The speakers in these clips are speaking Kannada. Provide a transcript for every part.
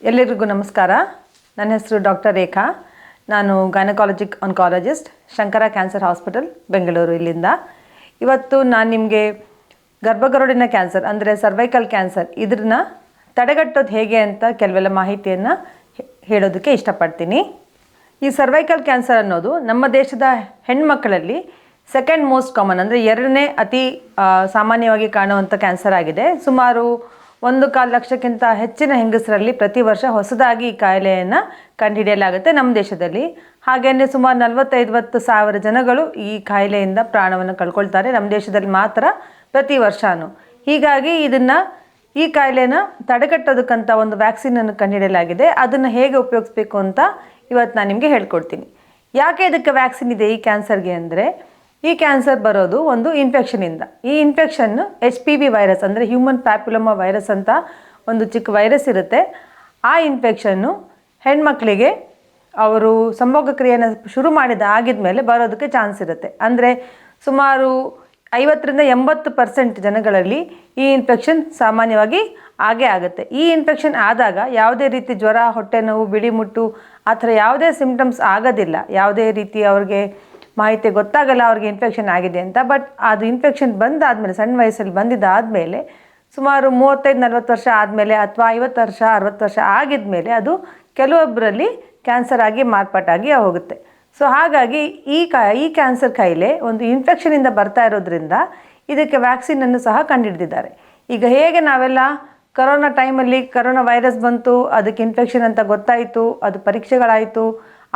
ಎಲ್ಲರಿಗೂ ನಮಸ್ಕಾರ. ನನ್ನ ಹೆಸರು ಡಾಕ್ಟರ್ ರೇಖಾ. ನಾನು gynaecologic oncologist, Shankara cancer hospital, Bengaluru. ಇಲ್ಲಿಂದ ಇವತ್ತು ನಾನು ನಿಮಗೆ ಗರ್ಭಗರುಡಿನ ಕ್ಯಾನ್ಸರ್ ಅಂದರೆ ಸರ್ವೈಕಲ್ ಕ್ಯಾನ್ಸರ್ ಇದನ್ನ ತಡೆಗಟ್ಟೋದು ಹೇಗೆ ಅಂತ ಕೆಲವೆಲ್ಲ ಮಾಹಿತಿಯನ್ನು ಹೇಳೋದಕ್ಕೆ ಇಷ್ಟಪಡ್ತೀನಿ. ಈ ಸರ್ವೈಕಲ್ ಕ್ಯಾನ್ಸರ್ ಅನ್ನೋದು ನಮ್ಮ ದೇಶದ ಹೆಣ್ಮಕ್ಕಳಲ್ಲಿ ಸೆಕೆಂಡ್ ಮೋಸ್ಟ್ ಕಾಮನ್ ಅಂದರೆ ಎರಡನೇ ಅತಿ ಸಾಮಾನ್ಯವಾಗಿ ಕಾಣುವಂಥ ಕ್ಯಾನ್ಸರ್ ಆಗಿದೆ. ಸುಮಾರು 1.25 ಲಕ್ಷಕ್ಕಿಂತ ಹೆಚ್ಚಿನ ಹೆಂಗಸರಲ್ಲಿ ಪ್ರತಿ ವರ್ಷ ಹೊಸದಾಗಿ ಈ ಕಾಯಿಲೆಯನ್ನು ಕಂಡುಹಿಡಿಯಲಾಗುತ್ತೆ ನಮ್ಮ ದೇಶದಲ್ಲಿ. ಹಾಗೆಯೇ ಸುಮಾರು 40-50 ಸಾವಿರ ಜನಗಳು ಈ ಕಾಯಿಲೆಯಿಂದ ಪ್ರಾಣವನ್ನು ಕಳ್ಕೊಳ್ತಾರೆ ನಮ್ಮ ದೇಶದಲ್ಲಿ ಮಾತ್ರ ಪ್ರತಿ ವರ್ಷವೂ. ಹೀಗಾಗಿ ಈ ಕಾಯಿಲೆನ ತಡೆಗಟ್ಟೋದಕ್ಕಂತ ಒಂದು ವ್ಯಾಕ್ಸಿನನ್ನು ಕಂಡುಹಿಡಿಯಲಾಗಿದೆ. ಅದನ್ನು ಹೇಗೆ ಉಪಯೋಗಿಸ್ಬೇಕು ಅಂತ ಇವತ್ತು ನಾನು ನಿಮಗೆ ಹೇಳ್ಕೊಡ್ತೀನಿ. ಯಾಕೆ ಇದಕ್ಕೆ ವ್ಯಾಕ್ಸಿನ್ ಇದೆ ಈ ಕ್ಯಾನ್ಸರ್ಗೆ ಅಂದರೆ, ಈ ಕ್ಯಾನ್ಸರ್ ಬರೋದು ಒಂದು ಇನ್ಫೆಕ್ಷನಿಂದ. ಈ ಇನ್ಫೆಕ್ಷನ್ನು HPV ವೈರಸ್ ಅಂದರೆ ಹ್ಯೂಮನ್ ಪ್ಯಾಪಿಲೋಮಾ ವೈರಸ್ ಅಂತ ಒಂದು ಚಿಕ್ಕ ವೈರಸ್ ಇರುತ್ತೆ. ಆ ಇನ್ಫೆಕ್ಷನ್ನು ಹೆಣ್ಮಕ್ಳಿಗೆ ಅವರು ಸಂಭೋಗ ಕ್ರಿಯೆಯನ್ನು ಶುರು ಆಗಿದ ಮೇಲೆ ಬರೋದಕ್ಕೆ ಚಾನ್ಸ್ ಇರುತ್ತೆ. ಅಂದರೆ ಸುಮಾರು 50-80% ಜನಗಳಲ್ಲಿ ಈ ಇನ್ಫೆಕ್ಷನ್ ಸಾಮಾನ್ಯವಾಗಿ ಆಗೇ ಆಗುತ್ತೆ. ಈ ಇನ್ಫೆಕ್ಷನ್ ಆದಾಗ ಯಾವುದೇ ರೀತಿ ಜ್ವರ, ಹೊಟ್ಟೆ ನೋವು, ಬಿಳಿ ಮುಟ್ಟು ಆ ಥರ ಯಾವುದೇ ಸಿಂಪ್ಟಮ್ಸ್ ಆಗೋದಿಲ್ಲ. ಯಾವುದೇ ರೀತಿ ಅವ್ರಿಗೆ ಮಾಹಿತಿ ಗೊತ್ತಾಗಲ್ಲ ಅವ್ರಿಗೆ ಇನ್ಫೆಕ್ಷನ್ ಆಗಿದೆ ಅಂತ. ಬಟ್ ಅದು ಇನ್ಫೆಕ್ಷನ್ ಬಂದಾದಮೇಲೆ, ಸಣ್ಣ ವಯಸ್ಸಲ್ಲಿ ಬಂದಿದ್ದಾದಮೇಲೆ ಸುಮಾರು 35-40 ವರ್ಷ ಆದಮೇಲೆ ಅಥವಾ 50 ವರ್ಷ 60 ವರ್ಷ ಆಗಿದ ಮೇಲೆ ಅದು ಕೆಲವೊಬ್ಬರಲ್ಲಿ ಕ್ಯಾನ್ಸರ್ ಆಗಿ ಮಾರ್ಪಾಟಾಗಿ ಹೋಗುತ್ತೆ. ಸೊ ಹಾಗಾಗಿ ಈ ಕ್ಯಾನ್ಸರ್ ಕಾಯಿಲೆ ಒಂದು ಇನ್ಫೆಕ್ಷನಿಂದ ಬರ್ತಾ ಇರೋದ್ರಿಂದ ಇದಕ್ಕೆ ವ್ಯಾಕ್ಸಿನನ್ನು ಸಹ ಕಂಡುಹಿಡಿದಿದ್ದಾರೆ. ಈಗ ಹೇಗೆ ನಾವೆಲ್ಲ ಕರೋನಾ ಟೈಮಲ್ಲಿ ಕರೋನಾ ವೈರಸ್ ಬಂತು, ಅದಕ್ಕೆ ಇನ್ಫೆಕ್ಷನ್ ಅಂತ ಗೊತ್ತಾಯಿತು, ಅದು ಪರೀಕ್ಷೆಗಳಾಯಿತು,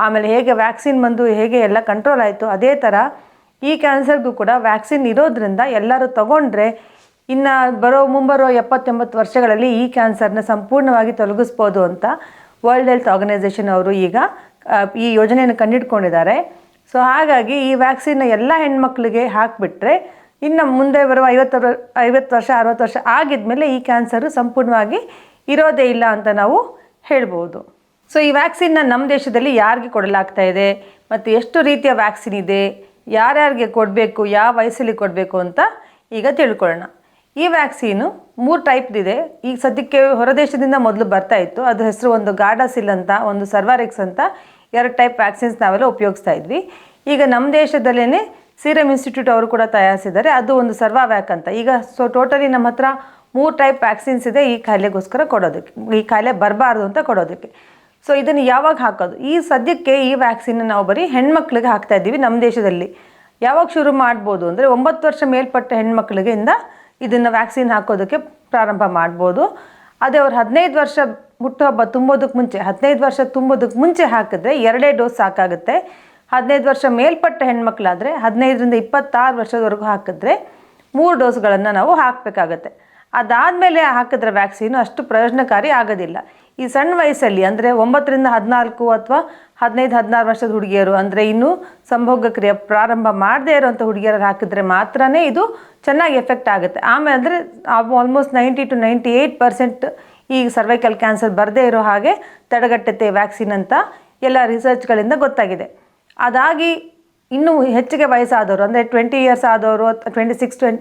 ಆಮೇಲೆ ಹೇಗೆ ವ್ಯಾಕ್ಸಿನ್ ಬಂದು ಹೇಗೆ ಎಲ್ಲ ಕಂಟ್ರೋಲ್ ಆಯಿತು, ಅದೇ ಥರ ಈ ಕ್ಯಾನ್ಸರ್ಗೂ ಕೂಡ ವ್ಯಾಕ್ಸಿನ್ ಇರೋದ್ರಿಂದ ಎಲ್ಲರೂ ತಗೊಂಡ್ರೆ ಇನ್ನು ಮುಂಬರೋ 70-80 ವರ್ಷಗಳಲ್ಲಿ ಈ ಕ್ಯಾನ್ಸರ್ನ ಸಂಪೂರ್ಣವಾಗಿ ತೊಲಗಿಸ್ಬೋದು ಅಂತ ವರ್ಲ್ಡ್ ಹೆಲ್ತ್ ಆರ್ಗನೈಸೇಷನ್ ಅವರು ಈಗ ಈ ಯೋಜನೆಯನ್ನು ಕಂಡುಹಿಡ್ಕೊಂಡಿದ್ದಾರೆ. ಸೊ ಹಾಗಾಗಿ ಈ ವ್ಯಾಕ್ಸಿನ್ನ ಎಲ್ಲ ಹೆಣ್ಮಕ್ಳಿಗೆ ಹಾಕಿಬಿಟ್ರೆ ಇನ್ನು ಮುಂದೆ ಬರುವ 50 ವರ್ಷ 60 ವರ್ಷ ಆಗಿದ್ಮೇಲೆ ಈ ಕ್ಯಾನ್ಸರು ಸಂಪೂರ್ಣವಾಗಿ ಇರೋದೇ ಇಲ್ಲ ಅಂತ ನಾವು ಹೇಳ್ಬೋದು. ಸೊ ಈ ವ್ಯಾಕ್ಸಿನ್ನ ನಮ್ಮ ದೇಶದಲ್ಲಿ ಯಾರಿಗೆ ಕೊಡಲಾಗ್ತಾ ಇದೆ ಮತ್ತು ಎಷ್ಟು ರೀತಿಯ ವ್ಯಾಕ್ಸಿನ್ ಇದೆ, ಯಾರ್ಯಾರಿಗೆ ಕೊಡಬೇಕು, ಯಾವ ವಯಸ್ಸಲ್ಲಿ ಕೊಡಬೇಕು ಅಂತ ಈಗ ತಿಳ್ಕೊಳ್ಳೋಣ. ಈ ವ್ಯಾಕ್ಸಿನು 3 ಟೈಪ್ದಿದೆ. ಈಗ ಸದ್ಯಕ್ಕೆ ಹೊರದೇಶದಿಂದ ಮೊದಲು ಬರ್ತಾ ಇತ್ತು. ಅದ್ರ ಹೆಸರು ಒಂದು ಗಾರ್ಡಾಸಿಲ್ ಅಂತ, ಒಂದು ಸರ್ವಾರಿಕ್ಸ್ ಅಂತ 2 ಟೈಪ್ ವ್ಯಾಕ್ಸಿನ್ಸ್ ನಾವೆಲ್ಲ ಉಪಯೋಗಿಸ್ತಾ ಇದ್ವಿ. ಈಗ ನಮ್ಮ ದೇಶದಲ್ಲೇ ಸೀರಮ್ ಇನ್ಸ್ಟಿಟ್ಯೂಟ್ ಅವರು ಕೂಡ ತಯಾರಿಸಿದ್ದಾರೆ, ಅದು ಒಂದು ಸರ್ವಾವ್ಯಾಕ್ ಅಂತ. ಈಗ ಟೋಟಲಿ ನಮ್ಮ ಹತ್ರ 3 ಟೈಪ್ ವ್ಯಾಕ್ಸಿನ್ಸ್ ಇದೆ ಈ ಕಾಯಿಲೆಗೋಸ್ಕರ ಕೊಡೋದಕ್ಕೆ, ಈ ಕಾಯಿಲೆ ಬರಬಾರ್ದು ಅಂತ ಕೊಡೋದಕ್ಕೆ. ಸೊ ಇದನ್ನು ಯಾವಾಗ ಹಾಕೋದು? ಈ ಸದ್ಯಕ್ಕೆ ಈ ವ್ಯಾಕ್ಸಿನ್ ನಾವು ಬರೀ ಹೆಣ್ಮಕ್ಳಿಗೆ ಹಾಕ್ತಾ ಇದ್ದೀವಿ ನಮ್ಮ ದೇಶದಲ್ಲಿ. ಯಾವಾಗ ಶುರು ಮಾಡ್ಬೋದು ಅಂದರೆ 9 ವರ್ಷ ಮೇಲ್ಪಟ್ಟ ಹೆಣ್ಮಕ್ಳಿಗಿಂದ ಇದನ್ನು ವ್ಯಾಕ್ಸಿನ್ ಹಾಕೋದಕ್ಕೆ ಪ್ರಾರಂಭ ಮಾಡ್ಬೋದು. ಅದೇ ಅವ್ರು 15 ವರ್ಷ ಹುಟ್ಟುಹಬ್ಬ ತುಂಬೋದಕ್ಕೆ ಮುಂಚೆ, 15 ವರ್ಷ ತುಂಬೋದಕ್ಕೆ ಮುಂಚೆ ಹಾಕಿದ್ರೆ 2 ಡೋಸ್ ಸಾಕಾಗುತ್ತೆ. 15 ವರ್ಷ ಮೇಲ್ಪಟ್ಟ ಹೆಣ್ಮಕ್ಳಾದರೆ 15-26 ವರ್ಷದವರೆಗೂ ಹಾಕಿದ್ರೆ 3 ಡೋಸ್ಗಳನ್ನು ನಾವು ಹಾಕಬೇಕಾಗತ್ತೆ. ಅದಾದಮೇಲೆ ಹಾಕಿದ್ರೆ ವ್ಯಾಕ್ಸಿನು ಅಷ್ಟು ಪ್ರಯೋಜನಕಾರಿ ಆಗೋದಿಲ್ಲ. ಈ ಸಣ್ಣ ವಯಸ್ಸಲ್ಲಿ ಅಂದರೆ 9-14 ಅಥವಾ 15-16 ವರ್ಷದ ಹುಡುಗಿಯರು ಅಂದರೆ ಇನ್ನೂ ಸಂಭೋಗ ಕ್ರಿಯೆ ಪ್ರಾರಂಭ ಮಾಡದೇ ಇರೋವಂಥ ಹುಡುಗಿಯರಲ್ಲಿ ಹಾಕಿದ್ರೆ ಮಾತ್ರ ಇದು ಚೆನ್ನಾಗಿ ಎಫೆಕ್ಟ್ ಆಗುತ್ತೆ. ಆಮೇಲೆ ಅಂದರೆ ಆಲ್ಮೋಸ್ಟ್ 90-98% ಈ ಸರ್ವೈಕಲ್ ಕ್ಯಾನ್ಸರ್ ಬರದೇ ಇರೋ ಹಾಗೆ ತಡೆಗಟ್ಟುತ್ತೆ ವ್ಯಾಕ್ಸಿನ್ ಅಂತ ಎಲ್ಲ ರಿಸರ್ಚ್ಗಳಿಂದ ಗೊತ್ತಾಗಿದೆ. ಅದಾಗಿ ಇನ್ನೂ ಹೆಚ್ಚಿಗೆ ವಯಸ್ಸಾದವರು ಅಂದರೆ 20 ಇಯರ್ಸ್ ಆದವರು, 26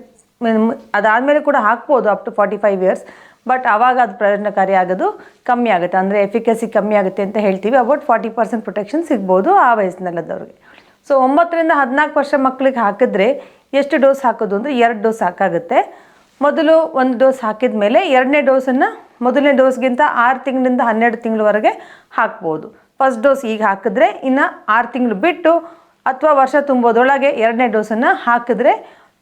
ಅದಾದಮೇಲೆ ಕೂಡ ಹಾಕ್ಬೋದು ಅಪ್ ಟು 45 ಇಯರ್ಸ್. ಬಟ್ ಆವಾಗ ಅದು ಪ್ರಯೋಜನಕಾರಿ ಆಗೋದು ಕಮ್ಮಿ ಆಗುತ್ತೆ, ಅಂದರೆ ಎಫಿಕಸಿ ಕಮ್ಮಿ ಆಗುತ್ತೆ ಅಂತ ಹೇಳ್ತೀವಿ. ಅಬೌಟ್ 40% ಪ್ರೊಟೆಕ್ಷನ್ ಸಿಗ್ಬೋದು ಆ ವಯಸ್ಸಿನಲ್ಲದವ್ರಿಗೆ. ಸೊ 9-14 ವರ್ಷ ಮಕ್ಕಳಿಗೆ ಹಾಕಿದ್ರೆ ಎಷ್ಟು ಡೋಸ್ ಹಾಕೋದು ಅಂದರೆ 2 ಡೋಸ್ ಸಾಕಾಗುತ್ತೆ. ಮೊದಲು 1 ಡೋಸ್ ಹಾಕಿದ ಮೇಲೆ 2ನೇ ಡೋಸನ್ನು ಮೊದಲನೇ ಡೋಸ್ಗಿಂತ 6 ತಿಂಗಳಿಂದ 12 ತಿಂಗಳವರೆಗೆ ಹಾಕ್ಬೋದು. ಫಸ್ಟ್ ಡೋಸ್ ಈಗ ಹಾಕಿದ್ರೆ ಇನ್ನು 6 ತಿಂಗಳು ಬಿಟ್ಟು ಅಥವಾ ವರ್ಷ ತುಂಬೋದ್ರೊಳಗೆ 2ನೇ ಡೋಸನ್ನು ಹಾಕಿದ್ರೆ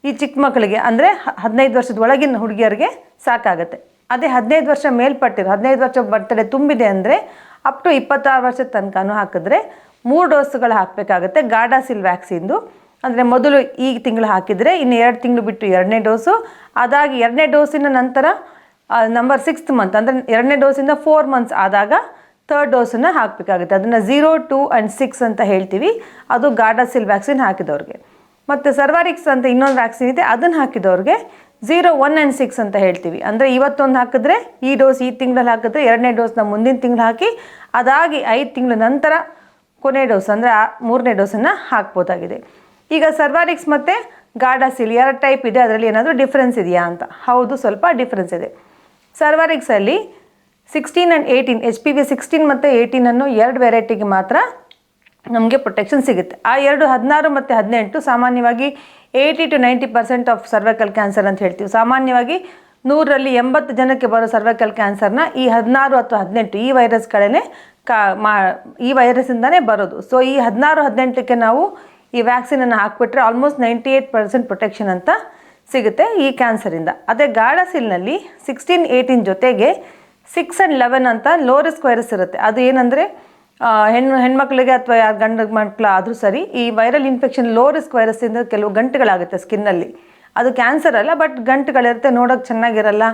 ಈ ಚಿಕ್ಕ ಮಕ್ಕಳಿಗೆ ಅಂದರೆ 15 ವರ್ಷದ ಒಳಗಿನ ಹುಡುಗಿಯರಿಗೆ ಸಾಕಾಗುತ್ತೆ. ಅದೇ 15 ವರ್ಷ ಮೇಲ್ಪಟ್ಟಿರೋ 15 ವರ್ಷ ಬರ್ತಡೆ ತುಂಬಿದೆ ಅಂದರೆ ಅಪ್ ಟು 26 ವರ್ಷದ ತನಕನೂ ಹಾಕಿದ್ರೆ 3 ಡೋಸ್ಗಳು ಹಾಕಬೇಕಾಗುತ್ತೆ ಗಾರ್ಡಾಸಿಲ್ ವ್ಯಾಕ್ಸಿನ್ದು. ಅಂದರೆ ಮೊದಲು ಈ ತಿಂಗಳು ಹಾಕಿದರೆ ಇನ್ನು 2 ತಿಂಗಳು ಬಿಟ್ಟು 2ನೇ ಡೋಸು, ಅದಾಗಿ 2ನೇ ಡೋಸಿನ ನಂತರ ನಂಬರ್ 6th ಮಂತ್ ಅಂದರೆ 2ನೇ ಡೋಸಿಂದ 4 ಮಂತ್ಸ್ ಆದಾಗ 3rd ಡೋಸನ್ನು ಹಾಕಬೇಕಾಗುತ್ತೆ. ಅದನ್ನು 0, 2 and 6 ಅಂತ ಹೇಳ್ತೀವಿ. ಅದು ಗಾರ್ಡಾಸಿಲ್ ವ್ಯಾಕ್ಸಿನ್ ಹಾಕಿದವ್ರಿಗೆ. ಮತ್ತು ಸರ್ವಾರಿಕ್ಸ್ ಅಂತ ಇನ್ನೊಂದು ವ್ಯಾಕ್ಸಿನ್ ಇದೆ, ಅದನ್ನು ಹಾಕಿದವ್ರಿಗೆ 0, 1 and 6 ಅಂತ ಹೇಳ್ತೀವಿ. ಅಂದರೆ ಇವತ್ತೊಂದು ಹಾಕಿದ್ರೆ ಈ ಡೋಸ್ ಈ ತಿಂಗಳಲ್ಲಿ ಹಾಕಿದ್ರೆ 2ನೇ ಡೋಸ್ನ ಮುಂದಿನ ತಿಂಗಳು ಹಾಕಿ ಅದಾಗಿ 5 ತಿಂಗಳ ನಂತರ ಕೊನೆ ಡೋಸ್ ಅಂದರೆ 3ನೇ ಡೋಸನ್ನು ಹಾಕ್ಬೋದಾಗಿದೆ. ಈಗ ಸರ್ವಾರಿಕ್ಸ್ ಮತ್ತು ಗಾರ್ಡಾಸಿಲ್ 2 ಟೈಪ್ ಇದೆ. ಅದರಲ್ಲಿ ಏನಾದರೂ ಡಿಫ್ರೆನ್ಸ್ ಇದೆಯಾ ಅಂತ? ಹೌದು, ಸ್ವಲ್ಪ ಡಿಫ್ರೆನ್ಸ್ ಇದೆ. ಸರ್ವಾರಿಕ್ಸಲ್ಲಿ 16 ಆ್ಯಂಡ್ 18 HPV 16 ಮತ್ತು 18 ಅನ್ನೋ 2 ವೆರೈಟಿಗೆ ಮಾತ್ರ ನಮಗೆ ಪ್ರೊಟೆಕ್ಷನ್ ಸಿಗುತ್ತೆ. ಆ 16 ಮತ್ತು 18 ಸಾಮಾನ್ಯವಾಗಿ 80 to 90% ಆಫ್ ಸರ್ವೈಕಲ್ ಕ್ಯಾನ್ಸರ್ ಅಂತ ಹೇಳ್ತೀವಿ. ಸಾಮಾನ್ಯವಾಗಿ 100ರಲ್ಲಿ 80 ಜನಕ್ಕೆ ಬರೋ ಸರ್ವೈಕಲ್ ಕ್ಯಾನ್ಸರ್ನ ಈ 16 ಅಥವಾ 18 ಈ ವೈರಸ್ಗಳೇ ಈ ವೈರಸ್ಸಿಂದನೇ ಬರೋದು. ಸೊ ಈ 16, 18ಕ್ಕೆ ನಾವು ಈ ವ್ಯಾಕ್ಸಿನನ್ನು ಹಾಕ್ಬಿಟ್ರೆ ಆಲ್ಮೋಸ್ಟ್ 98% ಪ್ರೊಟೆಕ್ಷನ್ ಅಂತ ಸಿಗುತ್ತೆ ಈ ಕ್ಯಾನ್ಸರಿಂದ. ಅದೇ ಗಾರ್ಡಾಸಿಲ್ನಲ್ಲಿ 16, 18 ಜೊತೆಗೆ 6 and 11 ಅಂತ ಲೋ ರಿಸ್ಕ್ ವೈರಸ್ ಇರುತ್ತೆ. ಅದು ಏನಂದರೆ ಹೆಣ್ಮಕ್ಳಿಗೆ ಅಥವಾ ಯಾರು ಗಂಡು ಮಕ್ಕಳು ಆದರೂ ಸರಿ, ಈ ವೈರಲ್ ಇನ್ಫೆಕ್ಷನ್ ಲೋ ರಿಸ್ಕ್ ವೈರಸ್ಸಿಂದ ಕೆಲವು ಗಂಟುಗಳಾಗುತ್ತೆ ಸ್ಕಿನ್ನಲ್ಲಿ. ಅದು ಕ್ಯಾನ್ಸರ್ ಅಲ್ಲ, ಬಟ್ ಗಂಟುಗಳಿರುತ್ತೆ, ನೋಡೋಕೆ ಚೆನ್ನಾಗಿರಲ್ಲ,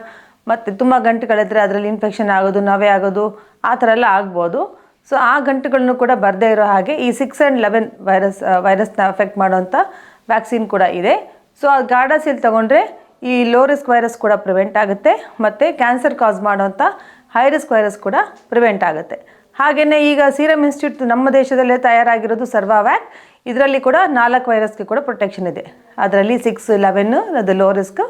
ಮತ್ತು ತುಂಬ ಗಂಟುಗಳಿದ್ರೆ ಅದರಲ್ಲಿ ಇನ್ಫೆಕ್ಷನ್ ಆಗೋದು, ನವೆ ಆಗೋದು, ಆ ಥರ ಎಲ್ಲ ಆಗ್ಬೋದು. ಸೊ ಆ ಗಂಟುಗಳನ್ನು ಕೂಡ ಬರದೇ ಇರೋ ಹಾಗೆ ಈ 6 and 11 ವೈರಸ್ನ ಅಫೆಕ್ಟ್ ಮಾಡೋವಂಥ ವ್ಯಾಕ್ಸಿನ್ ಕೂಡ ಇದೆ. ಸೊ ಆ ಗಾರ್ಡಾಸಿಲ್ ತೊಗೊಂಡ್ರೆ ಈ ಲೋ ರಿಸ್ಕ್ ವೈರಸ್ ಕೂಡ ಪ್ರಿವೆಂಟ್ ಆಗುತ್ತೆ, ಮತ್ತು ಕ್ಯಾನ್ಸರ್ ಕಾಸ್ ಮಾಡೋವಂಥ ಹೈ ರಿಸ್ಕ್ ವೈರಸ್ ಕೂಡ ಪ್ರಿವೆಂಟ್ ಆಗುತ್ತೆ. ಹಾಗೆಯೇ ಈಗ ಸೀರಮ್ ಇನ್ಸ್ಟಿಟ್ಯೂಟ್ ನಮ್ಮ ದೇಶದಲ್ಲೇ ತಯಾರಾಗಿರೋದು ಸರ್ವಾವ್ಯಾಕ್. ಇದರಲ್ಲಿ ಕೂಡ 4 ವೈರಸ್ಗೆ ಕೂಡ ಪ್ರೊಟೆಕ್ಷನ್ ಇದೆ. ಅದರಲ್ಲಿ 6, 11 ಅದು ಲೋ ರಿಸ್ಕ್,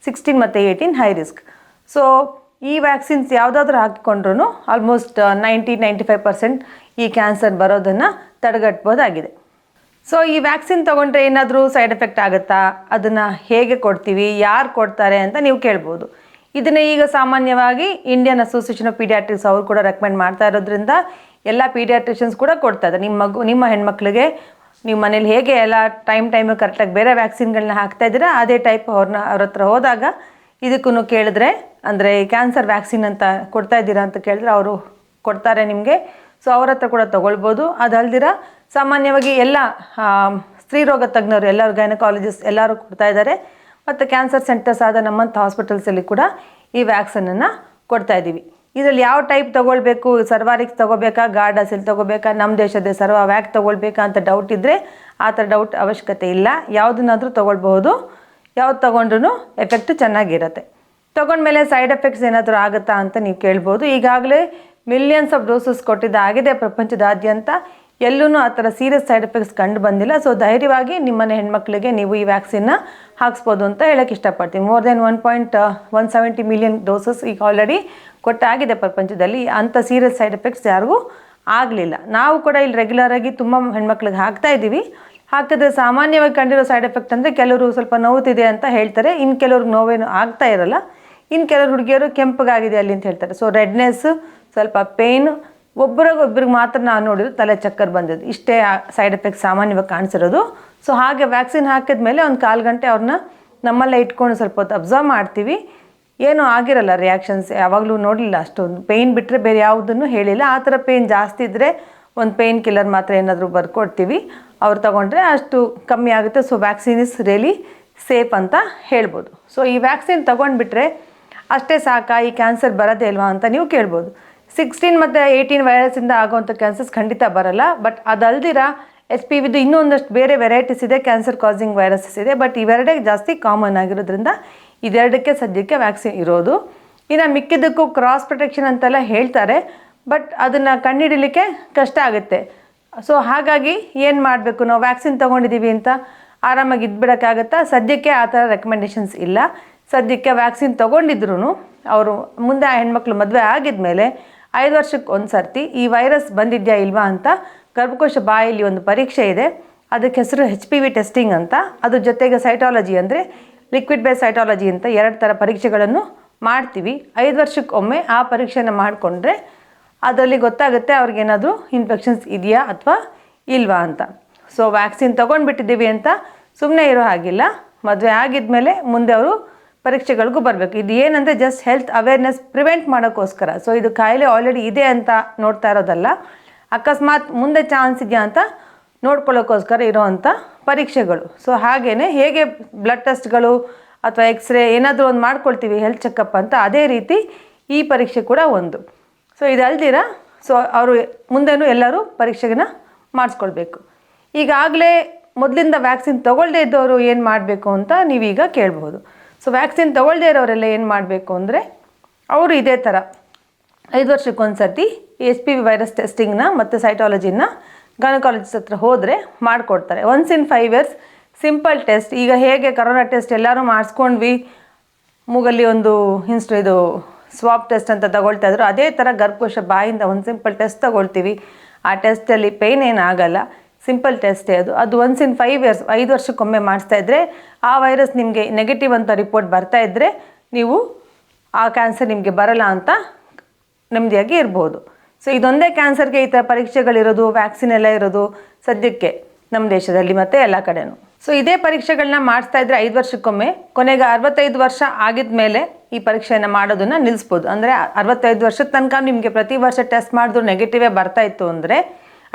16 ಮತ್ತು 18 ಹೈ ರಿಸ್ಕ್. ಸೊ ಈ ವ್ಯಾಕ್ಸಿನ್ಸ್ ಯಾವುದಾದ್ರೂ ಹಾಕಿಕೊಂಡ್ರೂ ಆಲ್ಮೋಸ್ಟ್ 90-95% ಈ ಕ್ಯಾನ್ಸರ್ ಬರೋದನ್ನು ತಡೆಗಟ್ಬೋದಾಗಿದೆ. ಸೊ ಈ ವ್ಯಾಕ್ಸಿನ್ ತೊಗೊಂಡ್ರೆ ಏನಾದರೂ ಸೈಡ್ ಎಫೆಕ್ಟ್ ಆಗುತ್ತಾ, ಅದನ್ನು ಹೇಗೆ ಕೊಡ್ತೀವಿ, ಯಾರು ಕೊಡ್ತಾರೆ ಅಂತ ನೀವು ಕೇಳ್ಬೋದು. ಇದನ್ನೇ ಈಗ ಸಾಮಾನ್ಯವಾಗಿ ಇಂಡಿಯನ್ ಅಸೋಸಿಯೇಷನ್ ಆಫ್ ಪೀಡಿಯಾಟ್ರಿಕ್ಸ್ ಅವರು ಕೂಡ ರೆಕಮೆಂಡ್ ಮಾಡ್ತಾ ಇರೋದ್ರಿಂದ ಎಲ್ಲ ಪೀಡಿಯಾಟ್ರಿಷಿಯನ್ಸ್ ಕೂಡ ಕೊಡ್ತಾ ಇದ್ದಾರೆ. ನಿಮ್ಮ ಹೆಣ್ಮಕ್ಳಿಗೆ ನೀವು ಮನೇಲಿ ಹೇಗೆ ಎಲ್ಲ ಟೈಮಿಗೆ ಕರೆಕ್ಟಾಗಿ ಬೇರೆ ವ್ಯಾಕ್ಸಿನ್ಗಳನ್ನ ಹಾಕ್ತಾ ಇದ್ದೀರಾ, ಅದೇ ಟೈಪ್ ಅವ್ರ ಹತ್ರ ಹೋದಾಗ ಇದಕ್ಕೂ ಕೇಳಿದ್ರೆ, ಅಂದರೆ ಕ್ಯಾನ್ಸರ್ ವ್ಯಾಕ್ಸಿನ್ ಅಂತ ಕೊಡ್ತಾ ಇದ್ದೀರಾ ಅಂತ ಕೇಳಿದ್ರೆ ಅವರು ಕೊಡ್ತಾರೆ ನಿಮಗೆ. ಸೊ ಅವ್ರ ಹತ್ರ ಕೂಡ ತೊಗೊಳ್ಬೋದು. ಅದಲ್ದಿರ ಸಾಮಾನ್ಯವಾಗಿ ಎಲ್ಲ ಸ್ತ್ರೀರೋಗ ತಜ್ಞರು, ಎಲ್ಲರೂ ಗೈನಕಾಲಜಿಸ್ಟ್ ಎಲ್ಲರೂ ಕೊಡ್ತಾ ಇದ್ದಾರೆ. ಮತ್ತು ಕ್ಯಾನ್ಸರ್ ಸೆಂಟರ್ಸ್ ಆದ ನಮ್ಮಂಥ ಹಾಸ್ಪಿಟಲ್ಸಲ್ಲಿ ಕೂಡ ಈ ವ್ಯಾಕ್ಸನನ್ನು ಕೊಡ್ತಾ ಇದ್ದೀವಿ. ಇದರಲ್ಲಿ ಯಾವ ಟೈಪ್ ತೊಗೊಳ್ಬೇಕು, ಸರ್ವಾರಿಕ್ಸ್ ತೊಗೋಬೇಕಾ, ಗಾರ್ಡಾಸಿಲ್ ತೊಗೋಬೇಕಾ, ನಮ್ಮ ದೇಶದ ಸರ್ವಾವ್ಯಾಕ್ ತೊಗೊಳ್ಬೇಕಾ ಅಂತ ಡೌಟ್ ಇದ್ದರೆ ಆ ಥರ ಡೌಟ್ ಅವಶ್ಯಕತೆ ಇಲ್ಲ. ಯಾವುದನ್ನಾದರೂ ತೊಗೊಳ್ಬಹುದು. ಯಾವ್ದು ತೊಗೊಂಡ್ರೂ ಎಫೆಕ್ಟ್ ಚೆನ್ನಾಗಿರುತ್ತೆ. ತೊಗೊಂಡ್ಮೇಲೆ ಸೈಡ್ ಎಫೆಕ್ಟ್ಸ್ ಏನಾದರೂ ಆಗುತ್ತಾ ಅಂತ ನೀವು ಕೇಳ್ಬೋದು. ಈಗಾಗಲೇ ಮಿಲಿಯನ್ಸ್ ಆಫ್ ಡೋಸಸ್ ಕೊಟ್ಟಿದ್ದಾಗಿದೆ ಪ್ರಪಂಚದಾದ್ಯಂತ. ಎಲ್ಲೂ ಆ ಥರ ಸೀರಿಯಸ್ ಸೈಡ್ ಎಫೆಕ್ಟ್ಸ್ ಕಂಡು ಬಂದಿಲ್ಲ. ಸೊ ಧೈರ್ಯವಾಗಿ ನಿಮ್ಮನೆ ಹೆಣ್ಮಕ್ಳಿಗೆ ನೀವು ಈ ವ್ಯಾಕ್ಸಿನ್ನ ಹಾಕ್ಸ್ಬೋದು ಅಂತ ಹೇಳೋಕ್ಕೆ ಇಷ್ಟಪಡ್ತೀನಿ. ಮೋರ್ ದೆನ್ 1.170 ಮಿಲಿಯನ್ ಡೋಸಸ್ ಈಗ ಆಲ್ರೆಡಿ ಕೊಟ್ಟಾಗಿದೆ ಪ್ರಪಂಚದಲ್ಲಿ. ಅಂಥ ಸೀರಿಯಸ್ ಸೈಡ್ ಎಫೆಕ್ಟ್ಸ್ ಯಾರಿಗೂ ಆಗಲಿಲ್ಲ. ನಾವು ಕೂಡ ಇಲ್ಲಿ ರೆಗ್ಯುಲರಾಗಿ ತುಂಬ ಹೆಣ್ಮಕ್ಳಿಗೆ ಹಾಕ್ತಾ ಇದ್ದೀವಿ. ಹಾಕಿದ್ರೆ ಸಾಮಾನ್ಯವಾಗಿ ಕಂಡಿರೋ ಸೈಡ್ ಎಫೆಕ್ಟ್ ಅಂದರೆ ಕೆಲವರು ಸ್ವಲ್ಪ ನೋವುತ್ತಿದೆ ಅಂತ ಹೇಳ್ತಾರೆ, ಇನ್ನು ಕೆಲವ್ರಿಗೆ ನೋವೇನು ಆಗ್ತಾ ಇರಲ್ಲ, ಇನ್ನು ಕೆಲವರು ಹುಡುಗಿಯರು ಕೆಂಪಗಾಗಿದೆ ಅಲ್ಲಿ ಅಂತ ಹೇಳ್ತಾರೆ. ಸೊ ರೆಡ್ನೆಸ್ಸು, ಸ್ವಲ್ಪ ಪೇಯ್ನು, ಒಬ್ಬರಿಗೆ ಮಾತ್ರ ನಾವು ನೋಡಿದ್ರು ತಲೆ ಚಕ್ಕರ್ ಬಂದಿದ್ದು, ಇಷ್ಟೇ ಸೈಡ್ ಎಫೆಕ್ಟ್ ಸಾಮಾನ್ಯವಾಗಿ ಕಾಣಿಸಿರೋದು. ಸೊ ಹಾಗೆ ವ್ಯಾಕ್ಸಿನ್ ಹಾಕಿದ ಮೇಲೆ ಒಂದು 1/4 ಗಂಟೆ ಅವ್ರನ್ನ ನಮ್ಮಲ್ಲೇ ಇಟ್ಕೊಂಡು ಸ್ವಲ್ಪ ಹೊತ್ತು ಅಬ್ಸರ್ವ್ ಮಾಡ್ತೀವಿ. ಏನೂ ಆಗಿರಲ್ಲ ರಿಯಾಕ್ಷನ್ಸ್, ಯಾವಾಗಲೂ ನೋಡಲಿಲ್ಲ ಅಷ್ಟೊಂದು. ಪೇಯ್ನ್ ಬಿಟ್ಟರೆ ಬೇರೆ ಯಾವುದನ್ನು ಹೇಳಿಲ್ಲ. ಆ ಥರ ಪೇಯ್ನ್ ಜಾಸ್ತಿ ಇದ್ದರೆ ಒಂದು ಪೇಯ್ನ್ ಕಿಲ್ಲರ್ ಮಾತ್ರ ಏನಾದರೂ ಬರ್ಕೊಡ್ತೀವಿ, ಅವ್ರು ತೊಗೊಂಡ್ರೆ ಅಷ್ಟು ಕಮ್ಮಿ ಆಗುತ್ತೆ. So vaccine is really safe ಅಂತ ಹೇಳ್ಬೋದು. ಸೊ ಈ ವ್ಯಾಕ್ಸಿನ್ ತೊಗೊಂಡ್ಬಿಟ್ರೆ ಅಷ್ಟೇ ಸಾಕಾ, ಈ ಕ್ಯಾನ್ಸರ್ ಬರೋದೇ ಇಲ್ವಾ ಅಂತ ನೀವು ಕೇಳ್ಬೋದು. 16 ಮತ್ತು 18 ವೈರಸ್ಸಿಂದ ಆಗೋವಂಥ ಕ್ಯಾನ್ಸರ್ಸ್ ಖಂಡಿತ ಬರಲ್ಲ. ಬಟ್ ಅದಲ್ದಿರ HPVದು ಇನ್ನೂ ಒಂದಷ್ಟು ಬೇರೆ ವೆರೈಟೀಸ್ ಇದೆ, ಕ್ಯಾನ್ಸರ್ ಕಾಸಿಂಗ್ ವೈರಸಸ್ ಇದೆ. ಬಟ್ ಇವೆರಡೇ ಜಾಸ್ತಿ ಕಾಮನ್ ಆಗಿರೋದ್ರಿಂದ ಇದೆರಡಕ್ಕೆ ಸದ್ಯಕ್ಕೆ ವ್ಯಾಕ್ಸಿನ್ ಇರೋದು. ಇನ್ನು ಮಿಕ್ಕಿದ್ದಕ್ಕೂ ಕ್ರಾಸ್ ಪ್ರೊಟೆಕ್ಷನ್ ಅಂತೆಲ್ಲ ಹೇಳ್ತಾರೆ, ಬಟ್ ಅದನ್ನು ಕಂಡುಹಿಡಲಿಕ್ಕೆ ಕಷ್ಟ ಆಗುತ್ತೆ. ಸೊ ಹಾಗಾಗಿ ಏನು ಮಾಡಬೇಕು, ನಾವು ವ್ಯಾಕ್ಸಿನ್ ತೊಗೊಂಡಿದ್ದೀವಿ ಅಂತ ಆರಾಮಾಗಿ ಇದ್ಬಿಡೋಕ್ಕಾಗತ್ತಾ? ಸದ್ಯಕ್ಕೆ ಆ ಥರ ರೆಕಮೆಂಡೇಷನ್ಸ್ ಇಲ್ಲ. ಸದ್ಯಕ್ಕೆ ವ್ಯಾಕ್ಸಿನ್ ತೊಗೊಂಡಿದ್ರು ಅವರು ಮುಂದೆ ಆ ಹೆಣ್ಮಕ್ಳು ಮದುವೆ ಆಗಿದ್ಮೇಲೆ 5 ವರ್ಷಕ್ಕೆ ಒಂದು ಸರ್ತಿ ಈ ವೈರಸ್ ಬಂದಿದೆಯಾ ಇಲ್ವಾ ಅಂತ ಗರ್ಭಕೋಶ ಬಾಯಲ್ಲಿ ಒಂದು ಪರೀಕ್ಷೆ ಇದೆ. ಅದಕ್ಕೆ ಹೆಸರು HPV ಟೆಸ್ಟಿಂಗ್ ಅಂತ. ಅದ್ರ ಜೊತೆಗೆ ಸೈಟಾಲಜಿ ಅಂದರೆ ಲಿಕ್ವಿಡ್ ಬೇಸ್ ಸೈಟಾಲಜಿ ಅಂತ 2 ಥರ ಪರೀಕ್ಷೆಗಳನ್ನು ಮಾಡ್ತೀವಿ. 5 ವರ್ಷಕ್ಕೆ ಒಮ್ಮೆ ಆ ಪರೀಕ್ಷೆನ ಮಾಡಿಕೊಂಡ್ರೆ ಅದರಲ್ಲಿ ಗೊತ್ತಾಗುತ್ತೆ ಅವ್ರಿಗೇನಾದರೂ ಇನ್ಫೆಕ್ಷನ್ಸ್ ಇದೆಯಾ ಅಥವಾ ಇಲ್ವಾ ಅಂತ. ಸೊ ವ್ಯಾಕ್ಸಿನ್ ತೊಗೊಂಡ್ಬಿಟ್ಟಿದ್ದೀವಿ ಅಂತ ಸುಮ್ಮನೆ ಇರೋ ಹಾಗಿಲ್ಲ. ಮದುವೆ ಆಗಿದ್ಮೇಲೆ ಮುಂದೆ ಅವರು ಪರೀಕ್ಷೆಗಳಿಗೂ ಬರಬೇಕು. ಇದು ಏನಂದರೆ ಜಸ್ಟ್ ಹೆಲ್ತ್ ಅವೇರ್ನೆಸ್ ಪ್ರಿವೆಂಟ್ ಮಾಡೋಕ್ಕೋಸ್ಕರ. ಸೊ ಇದು ಕಾಯಿಲೆ ಆಲ್ರೆಡಿ ಇದೆ ಅಂತ ನೋಡ್ತಾ ಇರೋದಲ್ಲ, ಅಕಸ್ಮಾತ್ ಮುಂದೆ ಚಾನ್ಸ್ ಇದೆಯಾ ಅಂತ ನೋಡ್ಕೊಳ್ಳೋಕ್ಕೋಸ್ಕರ ಇರೋವಂಥ ಪರೀಕ್ಷೆಗಳು. ಸೊ ಹಾಗೆಯೇ ಹೇಗೆ ಬ್ಲಡ್ ಟೆಸ್ಟ್ಗಳು ಅಥವಾ ಎಕ್ಸ್ರೇ ಏನಾದರೂ ಒಂದು ಮಾಡ್ಕೊಳ್ತೀವಿ ಹೆಲ್ತ್ ಚೆಕಪ್ ಅಂತ, ಅದೇ ರೀತಿ ಈ ಪರೀಕ್ಷೆ ಕೂಡ ಒಂದು. ಸೊ ಇದಲ್ದಿರ ಸೊ ಅವರು ಮುಂದೆನೂ ಎಲ್ಲರೂ ಪರೀಕ್ಷೆನ ಮಾಡಿಸ್ಕೊಳ್ಬೇಕು. ಈಗಾಗಲೇ ಮೊದಲಿಂದ ವ್ಯಾಕ್ಸಿನ್ ತೊಗೊಳ್ಳದೇ ಇದ್ದವರು ಏನು ಮಾಡಬೇಕು ಅಂತ ನೀವೀಗ ಕೇಳ್ಬೋದು. ಸೊ ವ್ಯಾಕ್ಸಿನ್ ತೊಗೊಳ್ಳದೇ ಇರೋರೆಲ್ಲ ಏನು ಮಾಡಬೇಕು ಅಂದರೆ, ಅವರು ಇದೇ ಥರ 5 ವರ್ಷಕ್ಕೊಂದು ಸರ್ತಿ HPV ವೈರಸ್ ಟೆಸ್ಟಿಂಗ್ನ ಮತ್ತು ಸೈಟಾಲಜಿನ ಗೈನಕಾಲಜಿಸ್ಟ್ ಹತ್ರ ಹೋದರೆ ಮಾಡಿಕೊಡ್ತಾರೆ. Once in 5 years simple test. ಈಗ ಹೇಗೆ ಕರೋನಾ ಟೆಸ್ಟ್ ಎಲ್ಲರೂ ಮಾಡಿಸ್ಕೊಂಡ್ವಿ, ಮೂಗಲ್ಲಿ ಒಂದು ಇದು ಸ್ವಾಬ್ ಟೆಸ್ಟ್ ಅಂತ ತಗೊಳ್ತಾ ಇದ್ರು, ಅದೇ ಥರ ಗರ್ಭಕೋಶ ಬಾಯಿಂದ ಒಂದು ಸಿಂಪಲ್ ಟೆಸ್ಟ್ ತಗೊಳ್ತೀವಿ. ಆ ಟೆಸ್ಟಲ್ಲಿ ಪೇಯ್ನ್ ಏನಾಗಲ್ಲ, ಸಿಂಪಲ್ ಟೆಸ್ಟೇ ಅದು ಒನ್ಸ್ ಇನ್ 5 ಇಯರ್ಸ್ 5 ವರ್ಷಕ್ಕೊಮ್ಮೆ ಮಾಡಿಸ್ತಾ ಇದ್ದರೆ ಆ ವೈರಸ್ ನಿಮಗೆ ನೆಗೆಟಿವ್ ಅಂತ ರಿಪೋರ್ಟ್ ಬರ್ತಾ ಇದ್ದರೆ ನೀವು ಆ ಕ್ಯಾನ್ಸರ್ ನಿಮಗೆ ಬರಲ್ಲ ಅಂತ ನೆಮ್ಮದಿಯಾಗಿ ಇರ್ಬೋದು. ಸೊ ಇದೊಂದೇ ಕ್ಯಾನ್ಸರ್ಗೆ ಈ ಥರ ಪರೀಕ್ಷೆಗಳಿರೋದು, ವ್ಯಾಕ್ಸಿನ್ ಎಲ್ಲ ಇರೋದು ಸದ್ಯಕ್ಕೆ ನಮ್ಮ ದೇಶದಲ್ಲಿ ಮತ್ತು ಎಲ್ಲ ಕಡೆನೂ. ಸೊ ಇದೇ ಪರೀಕ್ಷೆಗಳನ್ನ ಮಾಡಿಸ್ತಾ ಇದ್ದರೆ 5 ವರ್ಷಕ್ಕೊಮ್ಮೆ, ಕೊನೆಗೆ 65 ವರ್ಷ ಆಗಿದ ಮೇಲೆ ಈ ಪರೀಕ್ಷೆಯನ್ನು ಮಾಡೋದನ್ನು ನಿಲ್ಲಿಸ್ಬೋದು. ಅಂದರೆ 65 ವರ್ಷದ ತನಕ ನಿಮಗೆ ಪ್ರತಿ ವರ್ಷ ಟೆಸ್ಟ್ ಮಾಡಿದ್ರು ನೆಗೆಟಿವೇ ಬರ್ತಾ ಇತ್ತು ಅಂದರೆ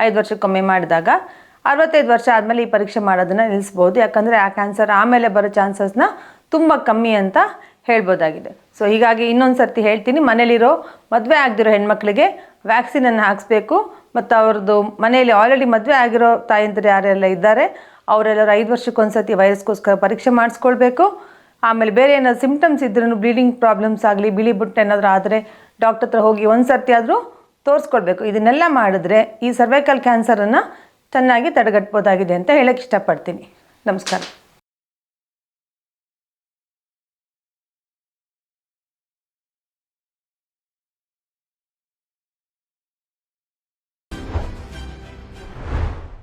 5 ವರ್ಷಕ್ಕೊಮ್ಮೆ ಮಾಡಿದಾಗ 65 ವರ್ಷ ಆದಮೇಲೆ ಈ ಪರೀಕ್ಷೆ ಮಾಡೋದನ್ನು ನಿಲ್ಲಿಸ್ಬೋದು. ಯಾಕಂದರೆ ಆ ಕ್ಯಾನ್ಸರ್ ಆಮೇಲೆ ಬರೋ ಚಾನ್ಸಸ್ನ ತುಂಬ ಕಮ್ಮಿ ಅಂತ ಹೇಳ್ಬೋದಾಗಿದೆ. ಸೊ ಹೀಗಾಗಿ ಇನ್ನೊಂದು ಸರ್ತಿ ಹೇಳ್ತೀನಿ, ಮನೇಲಿರೋ ಮದುವೆ ಆಗದಿರೋ ಹೆಣ್ಮಕ್ಳಿಗೆ ವ್ಯಾಕ್ಸಿನನ್ನು ಹಾಕಿಸ್ಬೇಕು. ಮತ್ತು ಅವ್ರದ್ದು ಮನೆಯಲ್ಲಿ ಆಲ್ರೆಡಿ ಮದುವೆ ಆಗಿರೋ ತಾಯಂದಿರು ಯಾರೆಲ್ಲ ಇದ್ದಾರೆ ಅವರೆಲ್ಲರೂ 5 ವರ್ಷಕ್ಕೊಂದ್ಸತಿ ವೈರಸ್ಗೋಸ್ಕರ ಪರೀಕ್ಷೆ ಮಾಡಿಸ್ಕೊಳ್ಬೇಕು. ಆಮೇಲೆ ಬೇರೆ ಏನಾದ್ರು ಸಿಮ್ಟಮ್ಸ್ ಇದ್ರೂ, ಬ್ಲೀಡಿಂಗ್ ಪ್ರಾಬ್ಲಮ್ಸ್ ಆಗಲಿ, ಬಿಳಿ ಬುಟ್ಟು ಏನಾದರೂ ಆದರೆ ಡಾಕ್ಟರ್ ಹತ್ರ ಹೋಗಿ ಒಂದು ಸರ್ತಿ ಆದರೂ ತೋರಿಸ್ಕೊಳ್ಬೇಕು. ಇದನ್ನೆಲ್ಲ ಮಾಡಿದ್ರೆ ಈ ಸರ್ವೈಕಲ್ ಕ್ಯಾನ್ಸರನ್ನು ಚೆನ್ನಾಗಿ ತಡೆಗಟ್ಬೋದಾಗಿದೆ ಅಂತ ಹೇಳೋಕ್ಕೆ ಇಷ್ಟಪಡ್ತೀನಿ. ನಮಸ್ಕಾರ.